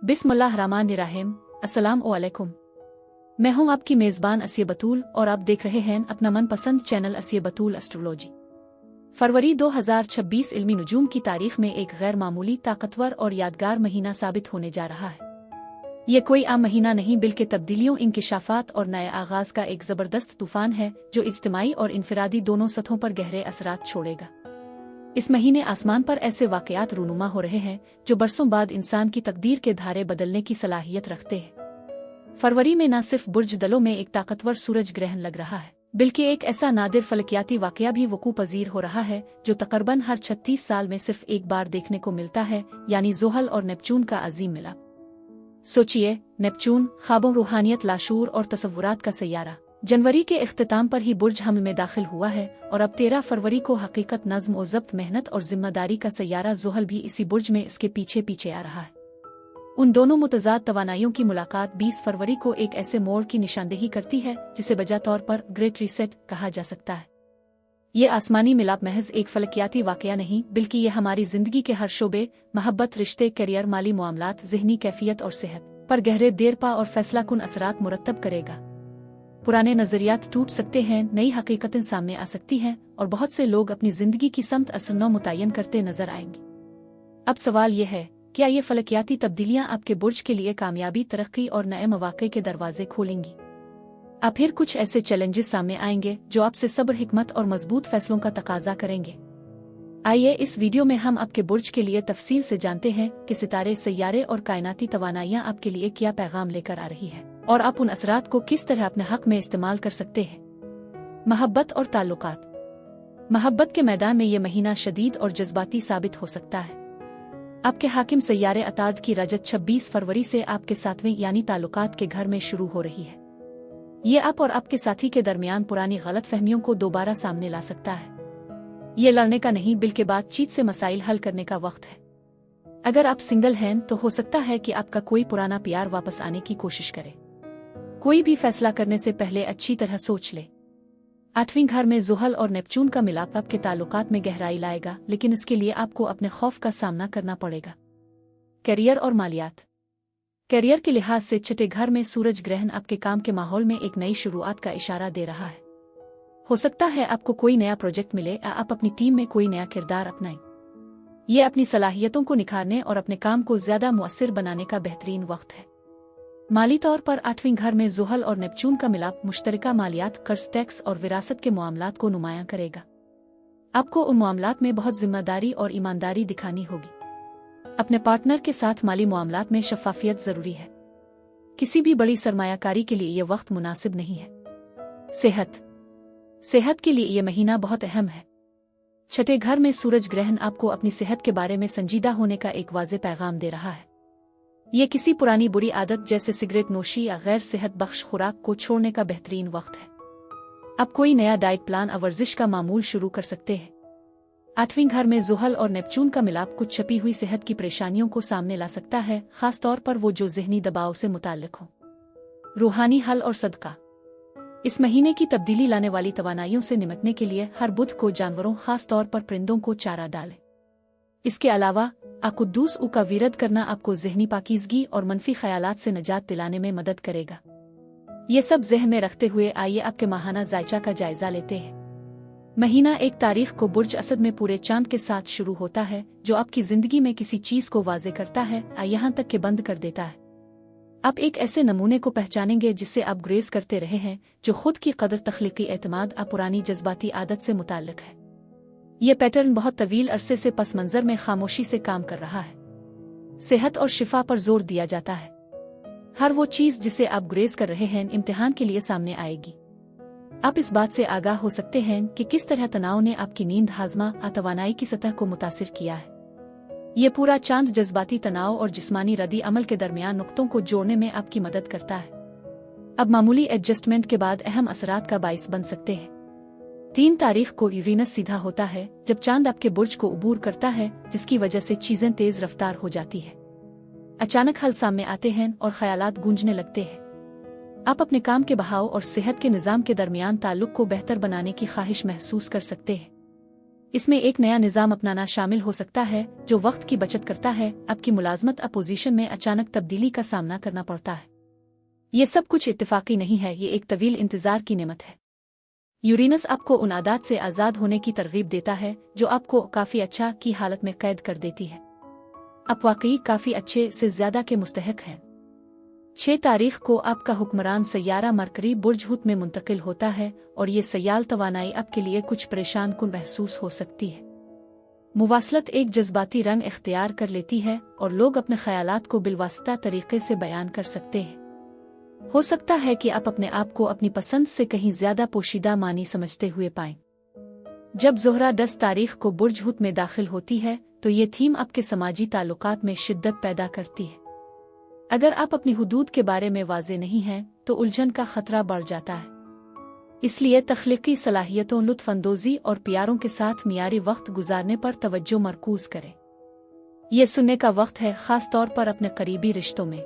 बिस्मिल्लाहिर्रहमानिर्रहीम। अस्सलाम वालेकुम। मैं हूं आपकी मेज़बान असिया बतूल और आप देख रहे हैं अपना मनपसंद चैनल असिया बतूल एस्ट्रोलॉजी। फरवरी 2026 इल्मी नुजूम की तारीख में एक गैर मामूली, ताकतवर और यादगार महीना साबित होने जा रहा है। ये कोई आम महीना नहीं बल्कि तब्दीलियों, इंकिशाफात और नए आगाज का एक ज़बरदस्त तूफान है जो इज्तिमाई और इनफरादी दोनों सतहों पर गहरे असरात छोड़ेगा। इस महीने आसमान पर ऐसे वाक़यात रूनुमा हो रहे हैं जो बरसों बाद इंसान की तकदीर के धारे बदलने की सलाहियत रखते हैं। फरवरी में न सिर्फ बुर्ज दलों में एक ताकतवर सूरज ग्रहण लग रहा है, बल्कि एक ऐसा नादिर फलकियाती वाक़या भी वकू पजीर हो रहा है जो तकरीबन हर 36 साल में सिर्फ एक बार देखने को मिलता है, यानी ज़ोहल और नेपच्यून का अजीम मिलाप। सोचिए, नेपच्यून, ख्वाबों, रूहानियत, लाशूर और तसव्वुरात का सैयारा, जनवरी के इख्तिताम पर ही बुर्ज हमल में दाखिल हुआ है और अब 13 फरवरी को हकीकत, नज़्म और ज़ब्त, मेहनत और जिम्मेदारी का सैयारा ज़ोहल भी इसी बुर्ज में इसके पीछे पीछे आ रहा है। उन दोनों मुतज़ाद तवानाइयों की मुलाकात 20 फरवरी को एक ऐसे मोड़ की निशानदेही करती है जिसे बजा तौर पर ग्रेट रीसेट कहा जा सकता है। ये आसमानी मिलाप महज एक फलकियाती वाक़या नहीं, बल्कि ये हमारी ज़िंदगी के हर शोबे, मोहब्बत, रिश्ते, करियर, माली मामलात, ज़हनी कैफियत और सेहत पर गहरे, देरपा और फैसलाकुन असरात मुरत्तब करेगा। पुराने नज़रियात टूट सकते हैं, नई हकीकतें सामने आ सकती हैं और बहुत से लोग अपनी ज़िंदगी की समत असरनौ मुतय्यन करते नजर आएंगे। अब सवाल यह है, क्या ये फलकियाती तब्दीलियां आपके बुर्ज के लिए कामयाबी, तरक्की और नए मौक़े के दरवाजे खोलेंगी? अब फिर कुछ ऐसे चैलेंजेस सामने आएंगे जो आपसे सब्र, हिकमत और मजबूत फैसलों का तकाजा करेंगे। आइए इस वीडियो में हम आपके बुर्ज के लिए तफसील से जानते हैं कि सितारे, सैयारे और कायनाती तवानाइयां आपके लिए क्या पैगाम लेकर आ रही है और आप उन असरात को किस तरह अपने हक में इस्तेमाल कर सकते हैं। मोहब्बत और ताल्लुकात। मोहब्बत के मैदान में ये महीना शदीद और जज्बाती साबित हो सकता है। आपके हाकिम सैयारे अतार्द की रजत 26 फरवरी से आपके सातवें यानी ताल्लुकात के घर में शुरू हो रही है। ये आप और आपके साथी के दरमियान पुरानी गलतफहमियों को दोबारा सामने ला सकता है। ये लड़ने का नहीं बल्कि बातचीत से मसाइल हल करने का वक्त है। अगर आप सिंगल हैं तो हो सकता है कि आपका कोई पुराना प्यार वापस आने की कोशिश करे। कोई भी फैसला करने से पहले अच्छी तरह सोच ले। 8वें घर में ज़ोहल और नेपच्यून का मिलाप आपके ताल्लुकात में गहराई लाएगा, लेकिन इसके लिए आपको अपने खौफ का सामना करना पड़ेगा। करियर और मालियात। करियर के लिहाज से छठे घर में सूरज ग्रहण आपके काम के माहौल में एक नई शुरुआत का इशारा दे रहा है। हो सकता है आपको कोई नया प्रोजेक्ट मिले या आप अपनी टीम में कोई नया किरदार अपनाएं। ये अपनी सलाहियतों को निखारने और अपने काम को ज्यादा मुअस्सिर बनाने का बेहतरीन वक्त है। माली तौर पर 8वें घर में ज़ोहल और नेपच्यून का मिलाप मुश्तरका मालियात, कर्ज, टैक्स और विरासत के मामलात को नुमायां करेगा। आपको उन मामलात में बहुत जिम्मेदारी और ईमानदारी दिखानी होगी। अपने पार्टनर के साथ माली मामलात में शफाफियत जरूरी है। किसी भी बड़ी सरमायाकारी के लिए यह वक्त मुनासिब नहीं है। सेहत के लिए यह महीना बहुत अहम है। छठे घर में सूरज ग्रहण आपको अपनी सेहत के बारे में संजीदा होने का एक वाज़ेह पैगाम दे रहा है। ये किसी पुरानी बुरी आदत जैसे सिगरेट नोशी या गैर सेहत बख्श खुराक को छोड़ने का बेहतरीन वक्त है। आप कोई नया डाइट प्लान और वर्जिश का मामूल शुरू कर सकते हैं। 8वें घर में ज़ोहल और नेपच्यून का मिलाप कुछ छपी हुई सेहत की परेशानियों को सामने ला सकता है, खास तौर पर वो जो ज़हनी दबाव से मुताल्लिक हो। रूहानी हल और सदका। इस महीने की तब्दीली लाने वाली तवानाइयों से निपटने के लिए हर बुध को जानवरों, खास तौर पर परिंदों को चारा डालें। इसके अलावा अकुद्दूस का विरद करना आपको ज़हनी पाकीज़गी और मनफी ख्यालात से निजात दिलाने में मदद करेगा। ये सब ज़हन में रखते हुए आइए आपके माहाना जायचा का जायजा लेते हैं। महीना 1 तारीख को बुर्ज असद में पूरे चांद के साथ शुरू होता है, जो आपकी ज़िंदगी में किसी चीज़ को वाज़े करता है, यहाँ तक कि बंद कर देता है। आप एक ऐसे नमूने को पहचानेंगे जिससे आप ग्रेज करते रहे हैं, जो खुद की कदर, तख्लीकी एतमाद और पुरानी जज्बाती आदत से मुताल्लिक है। ये पैटर्न बहुत तवील अरसे से पस मंजर में खामोशी से काम कर रहा है। सेहत और शिफा पर जोर दिया जाता है। हर वो चीज़ जिसे आप ग्रेज कर रहे हैं इम्तिहान के लिए सामने आएगी। आप इस बात से आगाह हो सकते हैं कि किस तरह तनाव ने आपकी नींद, हाजमा और तवानाई की सतह को मुतासिर किया है। ये पूरा चांद जज्बाती तनाव और जिस्मानी रद्दी अमल के दरमियान नुक्तों को जोड़ने में आपकी मदद करता है। अब मामूली एडजस्टमेंट के बाद अहम असरात का बाइस बन सकते हैं। 3 तारीख को यूरेनस सीधा होता है, जब चांद आपके बुर्ज को उबूर करता है, जिसकी वजह से चीजें तेज रफ्तार हो जाती है। अचानक हल सामने आते हैं और ख्यालात गूंजने लगते हैं। आप अपने काम के बहाव और सेहत के निज़ाम के दरमियान ताल्लुक को बेहतर बनाने की ख्वाहिश महसूस कर सकते हैं। इसमें एक नया निज़ाम अपनाना शामिल हो सकता है जो वक्त की बचत करता है। आपकी मुलाजमत अपोजिशन में अचानक तब्दीली का सामना करना पड़ता है। ये सब कुछ इत्तेफाकी नहीं है, ये एक तवील इंतजार की नेमत है। यूरेनस आपको उन आदत से आज़ाद होने की तरगीब देता है जो आपको काफ़ी अच्छा की हालत में कैद कर देती है। आप वाकई काफ़ी अच्छे से ज़्यादा के मुस्तहक हैं। 6 तारीख को आपका हुक्मरान सैयारा मरकरी बुर्ज हुत में मुंतकिल होता है और ये सयाल तवानाई आपके लिए कुछ परेशान कुन महसूस हो सकती है। मुवासलत एक जज्बाती रंग इख्तियार कर लेती है और लोग अपने ख्यालात को बिलवास्ता तरीके से बयान कर सकते हैं। हो सकता है कि आप अपने आप को अपनी पसंद से कहीं ज्यादा पोशीदा मानी समझते हुए पाएं। जब ज़ोहरा 10 तारीख को बुर्ज हुत में दाखिल होती है तो ये थीम आपके समाजी ताल्लुकात में शिद्दत पैदा करती है। अगर आप अपनी हुदूद के बारे में वाज़े नहीं हैं तो उलझन का खतरा बढ़ जाता है। इसलिए तख्लीकी सलाहियतों, लुत्फ़ अंदोज़ी और प्यारों के साथ मियारी वक्त गुजारने पर तवज्जो मरकूज़ करें। ये सुनने का वक्त है, ख़ास तौर पर अपने करीबी रिश्तों में।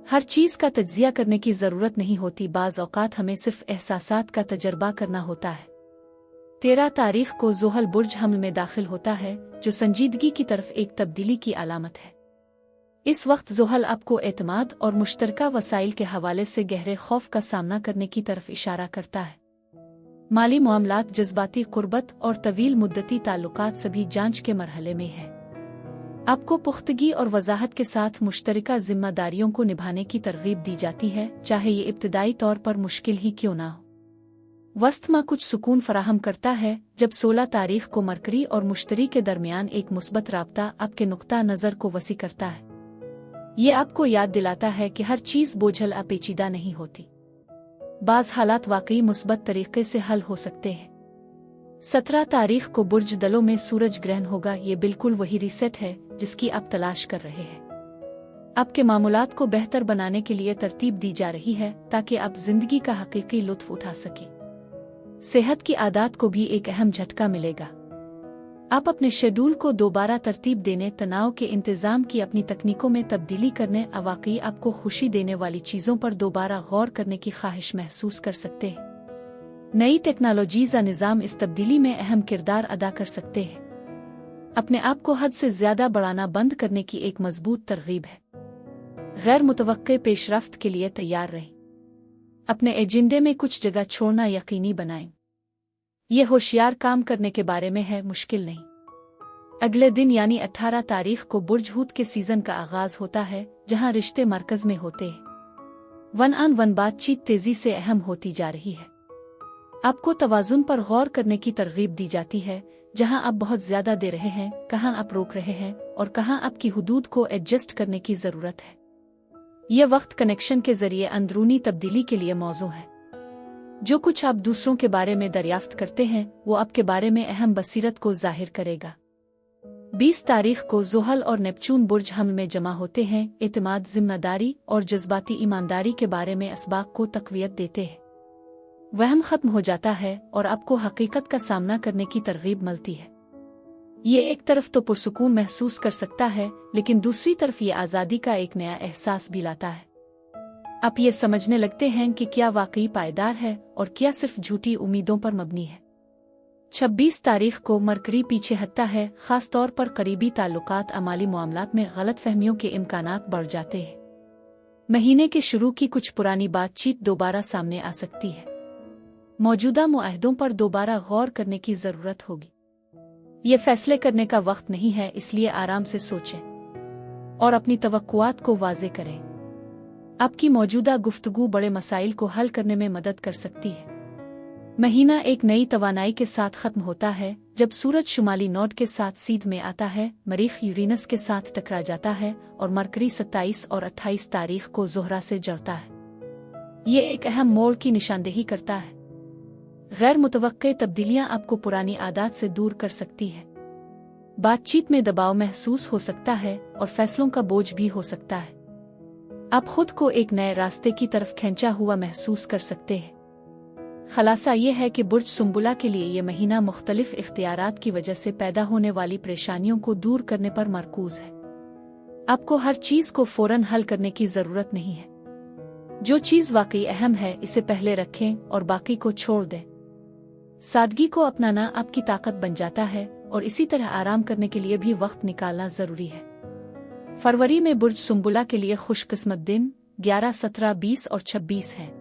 हर चीज़ का तज्ज़िया करने की ज़रूरत नहीं होती, बाज़ औक़ात हमें सिर्फ़ एहसासात का तजर्बा करना होता है। 13 तारीख को ज़ुहल बुर्ज हमल में दाखिल होता है जो संजीदगी की तरफ एक तब्दीली की अलामत है। इस वक्त ज़ुहल आपको एतमाद और मुश्तरका वसाइल के हवाले से गहरे खौफ का सामना करने की तरफ इशारा करता है। माली मामलात, जज्बाती कुर्बत और तवील मुद्दती ताल्लुकात सभी जांच के मरहले में है। आपको पुख्तगी और वजाहत के साथ मुश्तरका जिम्मेदारियों को निभाने की तरगीब दी जाती है, चाहे ये इब्तदाई तौर पर मुश्किल ही क्यों ना हो। वस्तमा कुछ सुकून फराहम करता है जब 16 तारीख को मरकरी और मुश्तरी के दरमियान एक मुस्बत राब्ता आपके नुक्ता नज़र को वसी करता है। ये आपको याद दिलाता है कि हर चीज़ बोझल या पेचीदा नहीं होती। बाज़ हालात वाकई मुस्बत तरीके से हल हो सकते हैं। 17 तारीख को बुर्ज दलों में सूरज ग्रहण होगा। ये बिल्कुल वही रीसेट है जिसकी आप तलाश कर रहे हैं। आपके मामूलात को बेहतर बनाने के लिए तरतीब दी जा रही है ताकि आप जिंदगी का हकीकी लुत्फ उठा सकें। सेहत की आदत को भी एक अहम झटका मिलेगा। आप अपने शेड्यूल को दोबारा तरतीब देने, तनाव के इंतजाम की अपनी तकनीकों में तब्दीली करने, वाकई आपको खुशी देने वाली चीज़ों पर दोबारा गौर करने की ख्वाहिश महसूस कर सकते हैं। नई टेक्नोलॉजीज़ निज़ाम इस तब्दीली में अहम किरदार अदा कर सकते हैं। अपने आप को हद से ज़्यादा बढ़ाना बंद करने की एक मजबूत तरगीब है। गैर मुतवक्के पेशरफ्त के लिए तैयार रहें। अपने एजेंडे में कुछ जगह छोड़ना यकीनी बनाएं। ये होशियार काम करने के बारे में है, मुश्किल नहीं। अगले दिन यानी 18 तारीख को बुर्ज हुत के सीजन का आगाज होता है जहां रिश्ते मरकज में होते हैं। वन ऑन वन बातचीत तेजी से अहम होती जा रही है। आपको तवाजुन पर गौर करने की तरगीब दी जाती है, जहां आप बहुत ज्यादा दे रहे हैं, कहां आप रोक रहे हैं और कहां आपकी हुदूद को एडजस्ट करने की जरूरत है। यह वक्त कनेक्शन के जरिए अंदरूनी तब्दीली के लिए मौजू है। जो कुछ आप दूसरों के बारे में दरियाफ्त करते हैं वो आपके बारे में अहम बसीरत को जाहिर करेगा। 20 तारीख को ज़ुहल और नेपचून बुर्ज हमल में जमा होते हैं। एतमाद, जिम्मेदारी और जज्बाती ईमानदारी के बारे में असबाक को तक़वियत देते हैं। वहम खत्म हो जाता है और आपको हकीकत का सामना करने की तरगीब मिलती है। ये एक तरफ तो पुरसुकून महसूस कर सकता है, लेकिन दूसरी तरफ ये आज़ादी का एक नया एहसास भी लाता है। आप ये समझने लगते हैं कि क्या वाकई पायदार है और क्या सिर्फ झूठी उम्मीदों पर मबनी है। 26 तारीख को मरकरी पीछे हटता है, खास तौर पर करीबी ताल्लुकात, अमाली मामलात में गलत फहमियों के इम्कानात बढ़ जाते हैं। महीने के शुरू की कुछ पुरानी बातचीत दोबारा सामने आ सकती है। मौजूदा मुआहदों पर दोबारा गौर करने की जरूरत होगी। ये फैसले करने का वक्त नहीं है, इसलिए आराम से सोचें और अपनी तवक्कुआत को वाज़े करें। आपकी मौजूदा गुफ्तगू बड़े मसाइल को हल करने में मदद कर सकती है। महीना एक नई तवानाई के साथ खत्म होता है जब सूरज शुमाली नोड के साथ सीध में आता है, मरीख यूरेनस के साथ टकरा जाता है और मरकरी 27 और 28 तारीख को ज़ोहरा से जड़ता है। ये एक अहम मोड़ की निशानदेही करता है। गैर मुतवक्के तब्दीलियां आपको पुरानी आदत से दूर कर सकती है। बातचीत में दबाव महसूस हो सकता है और फैसलों का बोझ भी हो सकता है। आप खुद को एक नए रास्ते की तरफ खींचा हुआ महसूस कर सकते हैं। खलासा ये है कि बुर्ज सुंबुला के लिए ये महीना मुख्तलिफ इख्तियारात की वजह से पैदा होने वाली परेशानियों को दूर करने पर मरकूज है। आपको हर चीज को फौरन हल करने की जरूरत नहीं है। जो चीज वाकई अहम है इसे पहले रखें और बाकी को छोड़ दें। सादगी को अपनाना आपकी ताकत बन जाता है और इसी तरह आराम करने के लिए भी वक्त निकालना जरूरी है। फरवरी में बुर्ज सुम्बुला के लिए खुशकिस्मत दिन 11, 17, 20 और 26 है।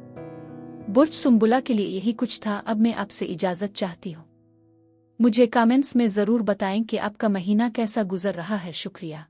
बुर्ज सुम्बुला के लिए यही कुछ था। अब मैं आपसे इजाजत चाहती हूँ। मुझे कमेंट्स में जरूर बताएं कि आपका महीना कैसा गुजर रहा है। शुक्रिया।